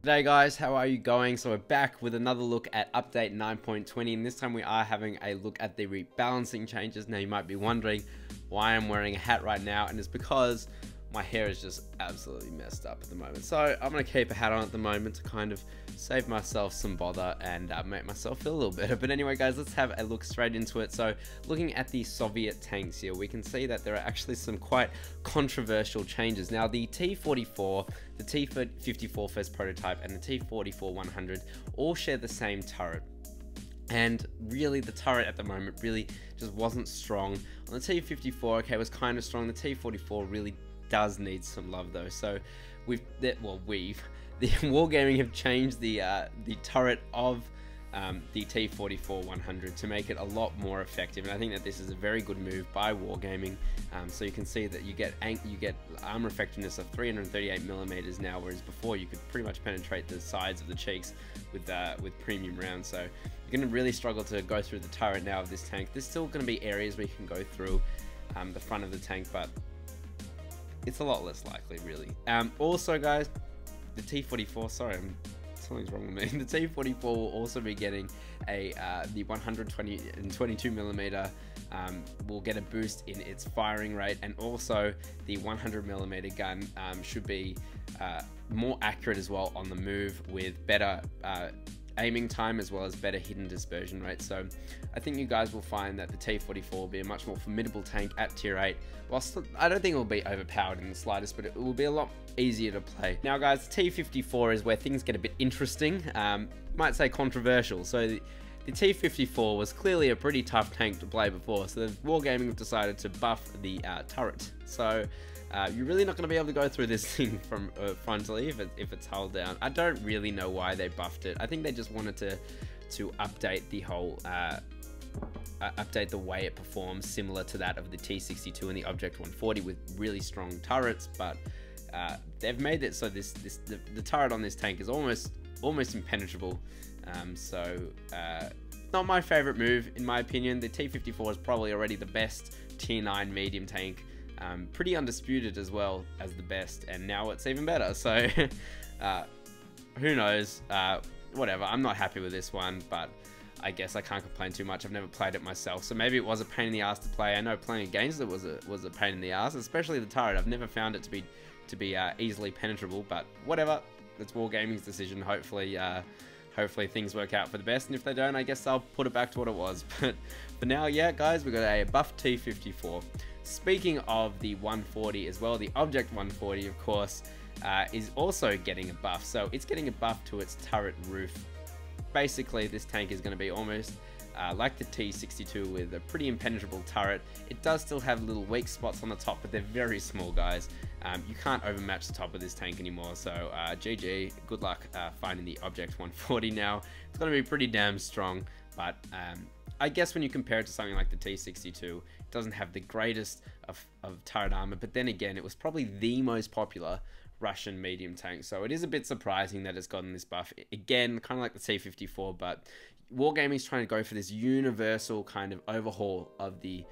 G'day guys, how are you going? So we're back with another look at update 9.20, and this time we are having a look at the rebalancing changes. Now you might be wondering why I'm wearing a hat right now, and it's because my hair is just absolutely messed up at the moment. So I'm going to keep a hat on at the moment to kind of save myself some bother and make myself feel a little better. But anyway guys, let's have a look straight into it. So looking at the Soviet tanks here, we can see that there are actually some quite controversial changes. Now the T-44, the T-54 first prototype, and the T-44-100 all share the same turret. And really the turret at the moment really just wasn't strong. On the T-54, okay, it was kind of strong. The T-44 really does need some love though. So the Wargaming have changed the turret of the T-44-100 to make it a lot more effective, and I think that this is a very good move by Wargaming. So you can see that you get armor effectiveness of 338mm now, whereas before you could pretty much penetrate the sides of the cheeks with premium rounds. So you're going to really struggle to go through the turret now of this tank. There's still going to be areas where you can go through the front of the tank, but it's a lot less likely, really. Also, guys, the T-44. Sorry, something's wrong with me. The T-44 will also be getting the 122mm. Will get a boost in its firing rate, and also the 100mm gun should be more accurate as well on the move, with better aiming time as well as better hidden dispersion rate. So I think you guys will find that the T-44 will be a much more formidable tank at tier 8. Whilst I don't think it will be overpowered in the slightest, but it will be a lot easier to play. Now guys, the T-54 is where things get a bit interesting, might say controversial. So the T-54 was clearly a pretty tough tank to play before, so the Wargaming have decided to buff the turret. So you're really not going to be able to go through this thing from frontally if it's hull down. I don't really know why they buffed it. I think they just wanted to update the whole update the way it performs, similar to that of the T-62 and the Object 140 with really strong turrets. But they've made it so the turret on this tank is almost impenetrable. Not my favorite move in my opinion. The T-54 is probably already the best tier 9 medium tank. Pretty undisputed as well as the best, and now it's even better. So who knows, whatever. I'm not happy with this one, but I guess I can't complain too much. I've never played it myself, so maybe it was a pain in the ass to play. I know playing against it was a pain in the ass, especially the turret. I've never found it to be easily penetrable, but whatever. It's Wargaming's decision. Hopefully things work out for the best, and if they don't, I guess I'll put it back to what it was. But for now, yeah guys, we got a buff T-54. Speaking of the 140 as well, the Object 140 of course is also getting a buff. So it's getting a buff to its turret roof. Basically this tank is going to be almost like the T-62 with a pretty impenetrable turret. It does still have little weak spots on the top, but they're very small, guys. You can't overmatch the top of this tank anymore, so GG, good luck finding the Object 140 now. It's going to be pretty damn strong, but I guess when you compare it to something like the T-62, it doesn't have the greatest of turret armor, but then again, it was probably the most popular Russian medium tank, so it is a bit surprising that it's gotten this buff. Again, kind of like the T-54, but Wargaming's trying to go for this universal kind of overhaul of the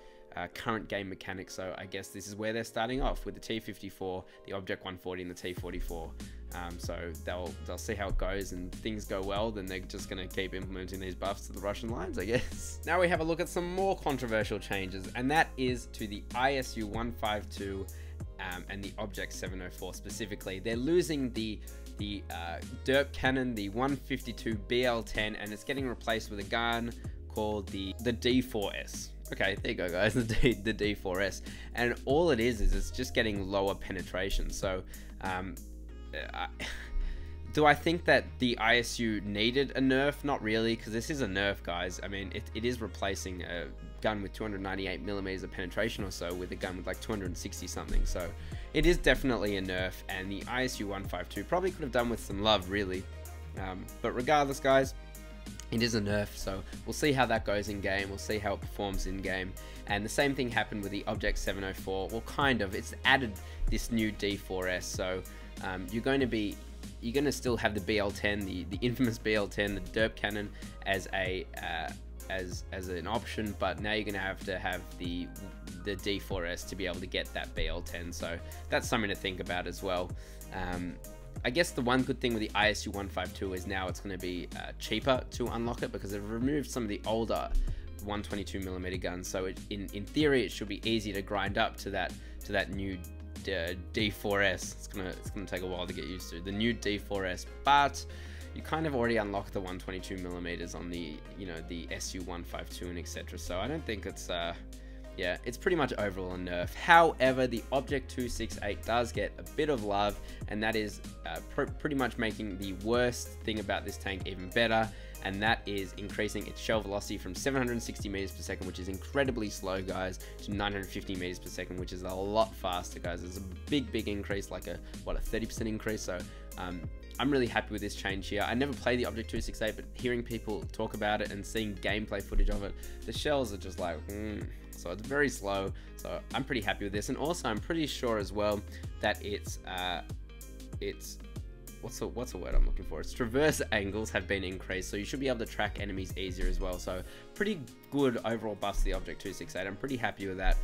current game mechanics, so I guess this is where they're starting off with the T-54, the Object 140, and the T-44. So they'll see how it goes, and things go well, then they're just going to keep implementing these buffs to the Russian lines, I guess. Now we have a look at some more controversial changes, and that is to the ISU 152 and the Object 704 specifically. They're losing the derp cannon, the 152 BL10, and it's getting replaced with a gun called the D4S. Okay, there you go guys, the D4S, and all it is it's just getting lower penetration. So do I think that the ISU needed a nerf? Not really, because this is a nerf, guys. I mean, it is replacing a gun with 298mm of penetration or so with a gun with like 260 something. So it is definitely a nerf, and the ISU 152 probably could have done with some love, really. But regardless, guys, it is a nerf, so we'll see how that goes in game. We'll see how it performs in game. And the same thing happened with the Object 704. Well, kind of. It's added this new D4S, so you're going to still have the BL10, the infamous BL10, the derp cannon, as an option, but now you're going to have the D4S to be able to get that BL10. So that's something to think about as well. I guess the one good thing with the ISU 152 is now it's going to be cheaper to unlock it, because they've removed some of the older 122mm guns. So in theory, it should be easy to grind up to that new D4S. It's gonna take a while to get used to the new D4S, but you kind of already unlocked the 122mm on the the SU 152 and etc. So I don't think it's yeah, it's pretty much overall a nerf. However, the Object 268 does get a bit of love, and that is pretty much making the worst thing about this tank even better, and that is increasing its shell velocity from 760 meters per second, which is incredibly slow, guys, to 950 meters per second, which is a lot faster, guys. It's a big increase, like a 30% increase. So I'm really happy with this change here. I never played the Object 268, but hearing people talk about it and seeing gameplay footage of it, the shells are just like, so it's very slow. So I'm pretty happy with this, and also I'm pretty sure as well that it's what's the word I'm looking for? Its traverse angles have been increased, so you should be able to track enemies easier as well. So pretty good overall buffs to the Object 268. I'm pretty happy with that.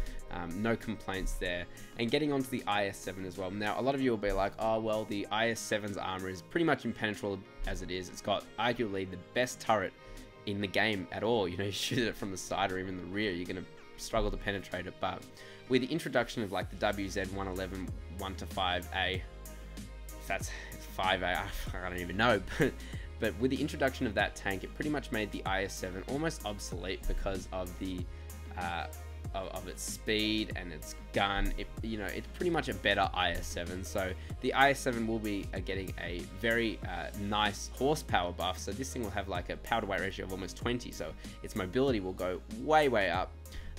No complaints there. And getting onto the IS-7 as well. Now, a lot of you will be like, oh, well, the IS-7's armor is pretty much impenetrable as it is. It's got arguably the best turret in the game at all. You shoot it from the side or even the rear, you're going to struggle to penetrate it. But with the introduction of like the WZ-111 1-5A, that's 5A, I don't even know, but with the introduction of that tank, it pretty much made the IS-7 almost obsolete because of the of its speed and its gun. It's pretty much a better IS-7. So the IS-7 will be getting a very nice horsepower buff. So this thing will have like a power to weight ratio of almost 20. So its mobility will go way up.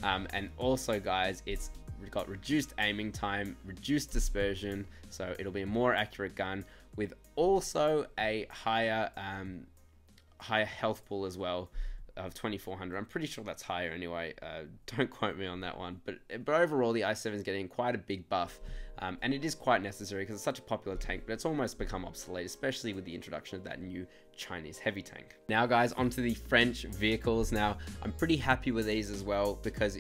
And also, guys, it's got reduced aiming time, reduced dispersion, so it'll be a more accurate gun with also a higher health pool as well of 2400. I'm pretty sure that's higher anyway. Don't quote me on that one, but overall the i7 is getting quite a big buff, and it is quite necessary because it's such a popular tank, but it's almost become obsolete, especially with the introduction of that new Chinese heavy tank. Now, guys, onto the French vehicles. Now, I'm pretty happy with these as well because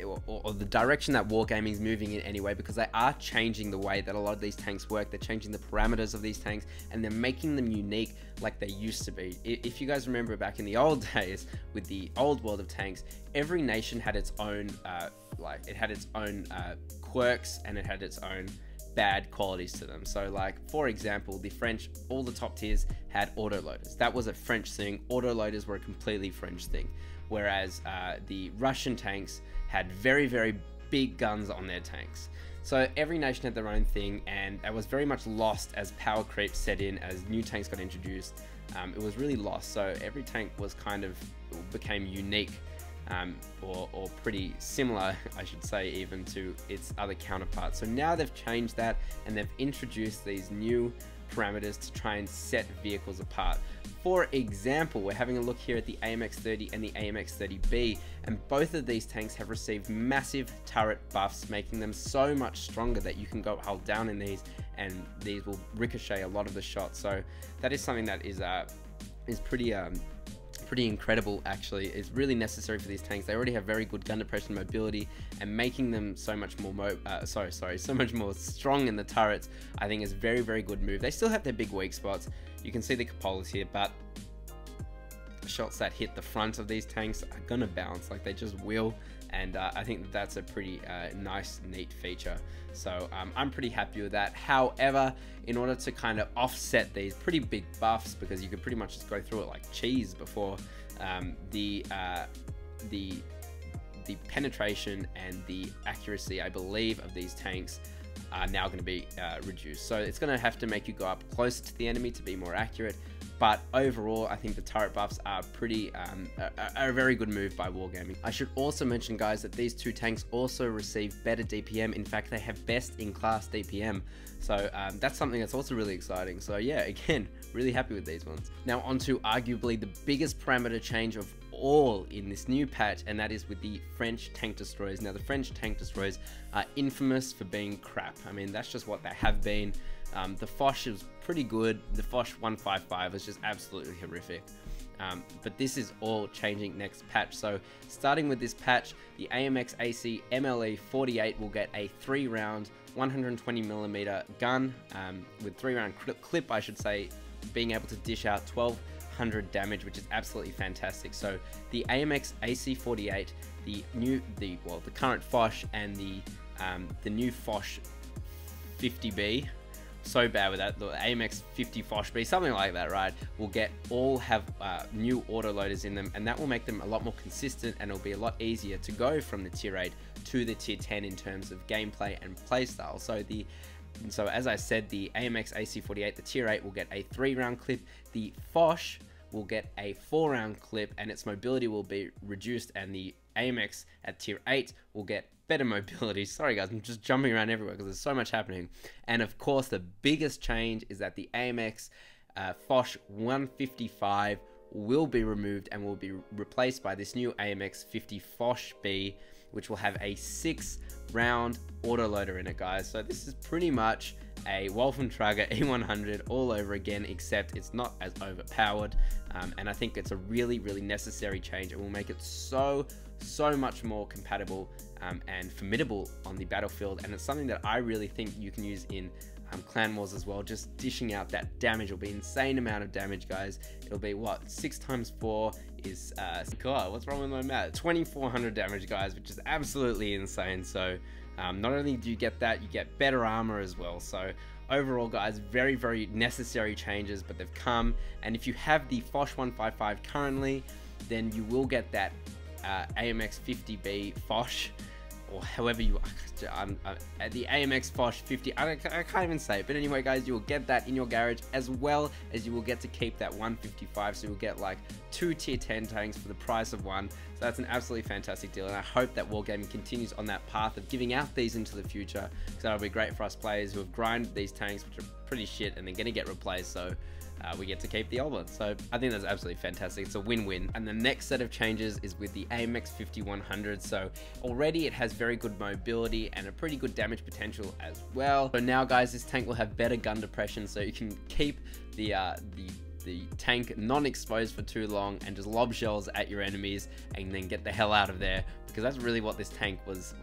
or the direction that Wargaming is moving in anyway, because they are changing the way that a lot of these tanks work. They're changing the parameters of these tanks, and they're making them unique like they used to be. If you guys remember back in the old days with the old World of Tanks, every nation had its own quirks, and it had its own bad qualities to them. So like, for example, the French, all the top tiers had autoloaders. That was a French thing. Autoloaders were a completely French thing. Whereas the Russian tanks had very big guns on their tanks. So every nation had their own thing, and it was very much lost as power creep set in, as new tanks got introduced. It was really lost. So every tank was became unique, or pretty similar, I should say, even to its other counterparts. So now they've changed that, and they've introduced these new parameters to try and set vehicles apart. For example, we're having a look here at the AMX-30 and the AMX-30B, and both of these tanks have received massive turret buffs, making them so much stronger that you can go hull down in these, and these will ricochet a lot of the shots. So that is something that is pretty incredible, actually. It's really necessary for these tanks. They already have very good gun depression mobility, and making them so much more so much more strong in the turrets, I think is very good move. They still have their big weak spots. You can see the cupolas here, but shots that hit the front of these tanks are gonna bounce, like they just will. And I think that's a pretty nice, neat feature. So I'm pretty happy with that. However, in order to kind of offset these pretty big buffs, because you could pretty much just go through it like cheese before, the penetration and the accuracy, I believe, of these tanks are now going to be reduced. So it's going to have to make you go up closer to the enemy to be more accurate. But overall, I think the turret buffs are a very good move by Wargaming. I should also mention, guys, that these two tanks also receive better DPM. In fact, they have best in class DPM. So that's something that's also really exciting. So yeah, again, really happy with these ones. Now onto arguably the biggest parameter change of all in this new patch, and that is with the French tank destroyers. Now the French tank destroyers are infamous for being crap. I mean, that's just what they have been. The Foch was pretty good. The Foch 155 was just absolutely horrific. but this is all changing next patch. So starting with this patch, the AMX AC MLE 48 will get a 3-round 120mm gun with 3-round clip, I should say, being able to dish out 1200 damage, which is absolutely fantastic. So the AMX AC 48, the current Foch and the new Foch 50B, so bad with that, the AMX 50 Foch B, something like that, right, will all have new autoloaders in them, and that will make them a lot more consistent, and it'll be a lot easier to go from the tier 8 to the tier 10 in terms of gameplay and playstyle. So as I said, the AMX AC 48, the tier 8, will get a 3-round clip. The Foch will get a 4-round clip, and its mobility will be reduced, and the AMX at tier 8 will get better mobility. Sorry guys, I'm just jumping around everywhere because there's so much happening. And of course, the biggest change is that the AMX Foch 155 will be removed and will be replaced by this new AMX 50 Foch B, which will have a 6-round autoloader in it, guys. So this is pretty much a Wolfen Traeger E100 all over again, except it's not as overpowered, and I think it's a really necessary change. It will make it so much more compatible and formidable on the battlefield, and it's something that I really think you can use in Clan Wars as well. Just dishing out that damage will be insane amount of damage, guys. It'll be what, 6 times 4 is God, what's wrong with my math? 2400 damage, guys, which is absolutely insane. So not only do you get that, you get better armor as well. So overall, guys, very necessary changes, but they've come. And if you have the Foch 155 currently, then you will get that AMX 50B Foch, or however you the AMX Foch 50, I can't even say it, but anyway guys, you will get that in your garage, as well as you will get to keep that 155, so you'll get like 2 tier 10 tanks for the price of 1. So that's an absolutely fantastic deal, and I hope that Wargaming continues on that path of giving out these into the future, because that'll be great for us players who have grinded these tanks, which are pretty shit, and they're going to get replaced. So we get to keep the old one. So I think that's absolutely fantastic. It's a win-win. And the next set of changes is with the AMX 5100. So already it has very good mobility and a pretty good damage potential as well. So now guys, this tank will have better gun depression, so you can keep the tank non-exposed for too long and just lob shells at your enemies and then get the hell out of there, because that's really what this tank was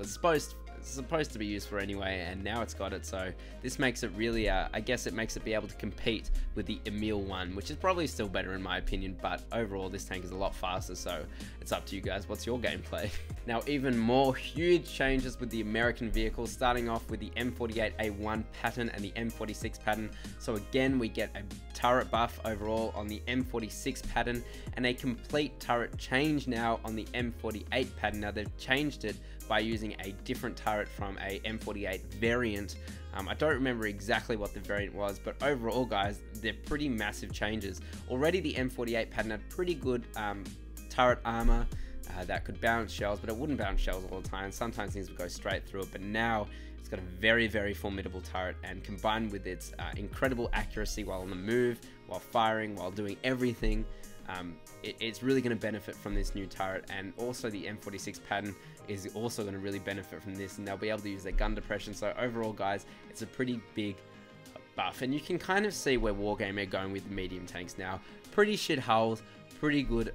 supposed to be used for anyway, and now it's got it. So this makes it really I guess it makes it be able to compete with the Emil one, which is probably still better in my opinion, but overall this tank is a lot faster. So it's up to you guys, what's your gameplay? Now, even more huge changes with the American vehicles, starting off with the M48A1 pattern and the M46 pattern. So again, we get a turret buff overall on the M46 pattern and a complete turret change now on the M48 pattern. Now they've changed it by using a different turret from a M48 variant. I don't remember exactly what the variant was, but overall guys, they're pretty massive changes. Already the M48 pattern had pretty good turret armor that could bounce shells, but it wouldn't bounce shells all the time. Sometimes things would go straight through it, but now it's got a very formidable turret, and combined with its incredible accuracy while on the move, while firing, while doing everything, it's really going to benefit from this new turret. And also the M46 pattern is also going to really benefit from this, and they'll be able to use their gun depression. So overall guys, it's a pretty big buff, and you can kind of see where Wargaming are going with the medium tanks now. Pretty shit hulls, pretty good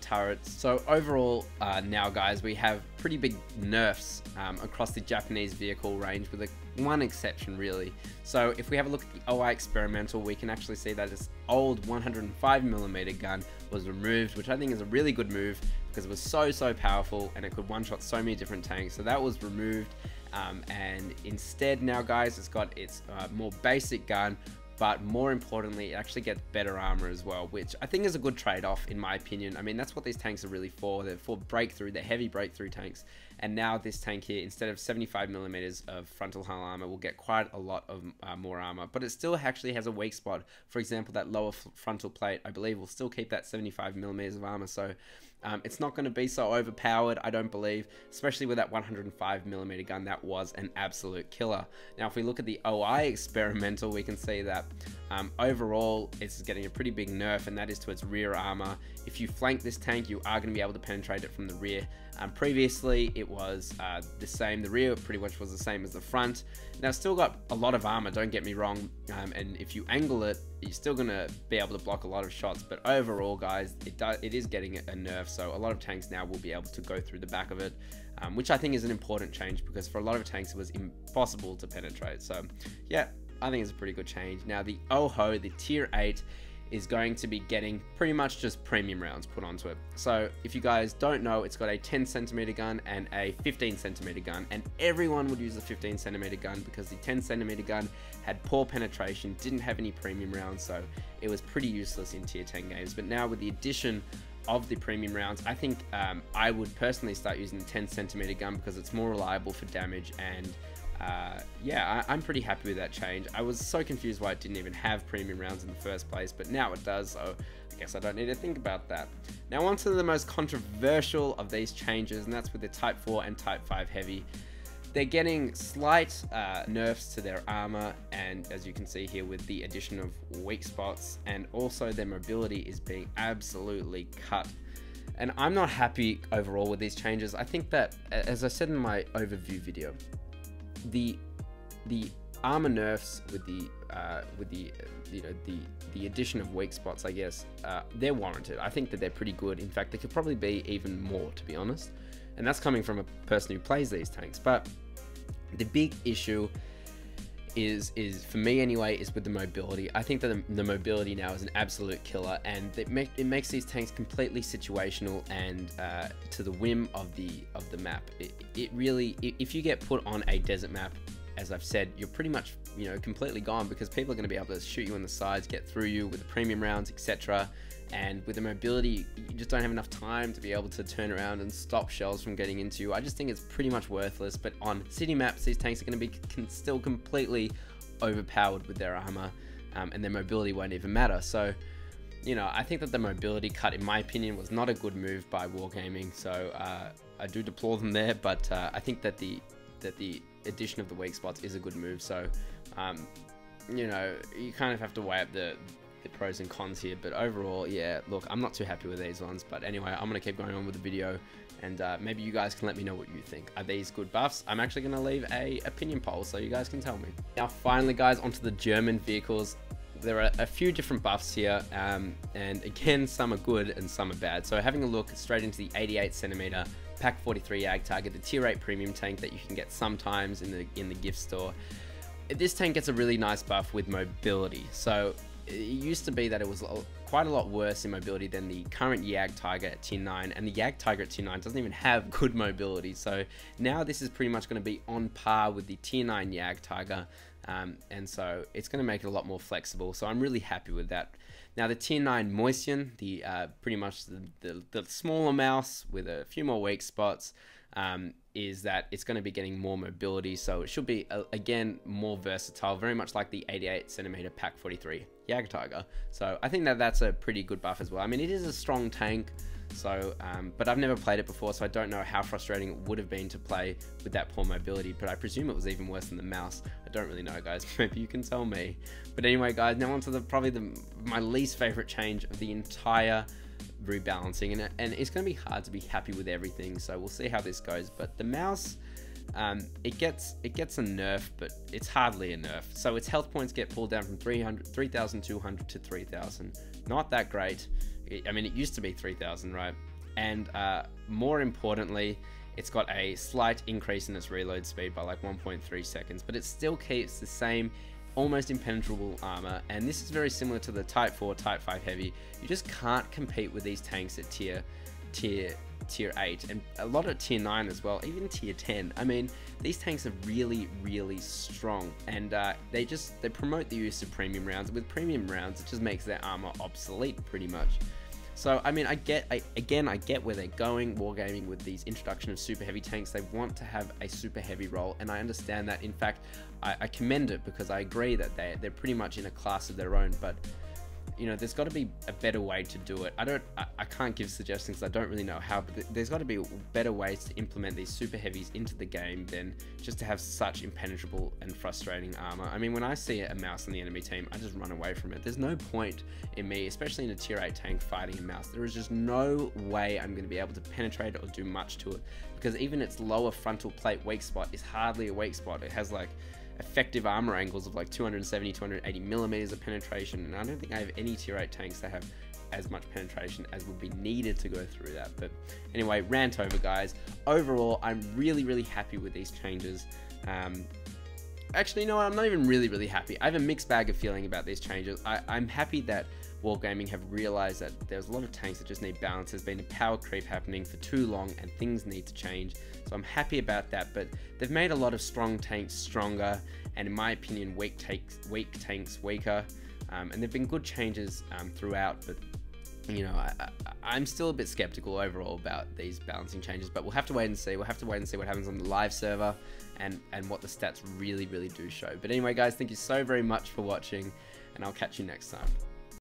turrets. So overall now guys, we have pretty big nerfs across the Japanese vehicle range, with one exception really. So if we have a look at the OI Experimental, we can actually see that this old 105mm gun was removed, which I think is a really good move, because it was so powerful and it could one-shot so many different tanks. So that was removed, and instead now guys, it's got its more basic gun, but more importantly, it actually gets better armor as well, which I think is a good trade-off in my opinion. I mean, that's what these tanks are really for. They're for breakthrough, they're heavy breakthrough tanks. And now this tank here, instead of 75mm of frontal hull armor, will get quite a lot of more armor, but it still actually has a weak spot. For example, that lower frontal plate, I believe, will still keep that 75mm of armor. So it's not going to be so overpowered, I don't believe, especially with that 105mm gun. That was an absolute killer. Now, if we look at the OI Experimental, we can see that overall it's getting a pretty big nerf, and that is to its rear armor. If you flank this tank, you are going to be able to penetrate it from the rear, Previously, it was the same. The rear pretty much was the same as the front. Now, it's still got a lot of armor, don't get me wrong, and if you angle it, you're still going to be able to block a lot of shots, but overall, guys, it is getting a nerf, so a lot of tanks now will be able to go through the back of it, which I think is an important change, because for a lot of tanks, it was impossible to penetrate. So, yeah, I think it's a pretty good change. Now, the OHO, the Tier 8, is going to be getting pretty much just premium rounds put onto it. So if you guys don't know, it's got a 10cm gun and a 15cm gun, and everyone would use the 15cm gun because the 10cm gun had poor penetration, didn't have any premium rounds, so it was pretty useless in tier 10 games. But now with the addition of the premium rounds, I think I would personally start using the 10cm gun because it's more reliable for damage, and yeah, I'm pretty happy with that change. I was so confused why it didn't even have premium rounds in the first place, but now it does, so I guess I don't need to think about that. Now on to the most controversial of these changes, and that's with the Type 4 and Type 5 Heavy. They're getting slight nerfs to their armor, and as you can see here with the addition of weak spots, and also their mobility is being absolutely cut. And I'm not happy overall with these changes. I think that, as I said in my overview video, the armor nerfs with the addition of weak spots, I guess, they're warranted. I think that they're pretty good. In fact, they could probably be even more, to be honest. And that's coming from a person who plays these tanks. But the big issue is for me anyway, is with the mobility. I think that the mobility now is an absolute killer, and it makes these tanks completely situational and to the whim of the map. It really, if you get put on a desert map, as I've said, you're pretty much, you know, completely gone, because people are going to be able to shoot you in the sides, get through you with the premium rounds, etc. And with the mobility, you just don't have enough time to be able to turn around and stop shells from getting into you. I just think it's pretty much worthless. But on city maps, these tanks are going to be still completely overpowered with their armor, and their mobility won't even matter. So, you know, I think that the mobility cut, in my opinion, was not a good move by Wargaming. So I do deplore them there, but I think that the addition of the weak spots is a good move. So, you know, you kind of have to weigh up the pros and cons here, but overall, yeah, look, I'm not too happy with these ones. But anyway, I'm gonna keep going on with the video, and maybe you guys can let me know what you think. Are these good buffs? I'm actually gonna leave a opinion poll so you guys can tell me. Now finally, guys, onto the German vehicles. There are a few different buffs here, and again, some are good and some are bad. So having a look straight into the 88cm Pak 43 Jagdtiger, the tier 8 premium tank that you can get sometimes in the gift store. This tank gets a really nice buff with mobility. So it used to be that it was quite a lot worse in mobility than the current Jagdtiger at tier 9, and the Jagdtiger at tier 9 doesn't even have good mobility. So now this is pretty much going to be on par with the tier 9 Jagdtiger, and so it's going to make it a lot more flexible. So I'm really happy with that. Now the tier 9 Mäuschen, the pretty much the smaller mouse with a few more weak spots, is that it's going to be getting more mobility, so it should be again more versatile, very much like the 88cm Pak 43 Jagdtiger. So I think that that's a pretty good buff as well. I mean, it is a strong tank, so but I've never played it before, so I don't know how frustrating it would have been to play with that poor mobility, but I presume it was even worse than the mouse. I don't really know, guys. Maybe you can tell me. But anyway, guys, now on to probably my least favorite change of the entire rebalancing, and it's going to be hard to be happy with everything, so we'll see how this goes. But the mouse, it gets a nerf, but it's hardly a nerf. So its health points get pulled down from 3,200 to 3,000. Not that great. I mean, it used to be 3,000, right? And more importantly, it's got a slight increase in its reload speed by like 1.3 seconds, but it still keeps the same almost impenetrable armor, and this is very similar to the Type 4, Type 5 Heavy. You just can't compete with these tanks at tier 8, and a lot of tier 9 as well, even tier 10. I mean, these tanks are really, really strong, and they promote the use of premium rounds. With premium rounds, it just makes their armor obsolete pretty much. So, I mean, I get where they're going, Wargaming, with these introduction of super heavy tanks. They want to have a super heavy role, and I understand that. In fact, I commend it, because I agree that they're pretty much in a class of their own. But you know, there's got to be a better way to do it. I can't give suggestions, I don't really know how, but there's got to be better ways to implement these super heavies into the game than just to have such impenetrable and frustrating armor. I mean, when I see a mouse on the enemy team, I just run away from it. There's no point in me, especially in a tier 8 tank, fighting a mouse. There is just no way I'm going to be able to penetrate it or do much to it, because even its lower frontal plate weak spot is hardly a weak spot. It has like effective armor angles of like 270, 280 millimeters of penetration, and I don't think I have any tier 8 tanks that have as much penetration as would be needed to go through that. But anyway, rant over, guys. Overall, I'm really happy with these changes. Actually, you know what, I'm not even really happy. I have a mixed bag of feeling about these changes. I'm happy that Wargaming have realized that there's a lot of tanks that just need balance. There's been a power creep happening for too long and things need to change. So I'm happy about that, but they've made a lot of strong tanks stronger, and in my opinion, weak tanks weaker. And there've been good changes throughout, but you know, I'm still a bit skeptical overall about these balancing changes, but we'll have to wait and see. We'll have to wait and see what happens on the live server and what the stats really do show. But anyway, guys, thank you so very much for watching, and I'll catch you next time.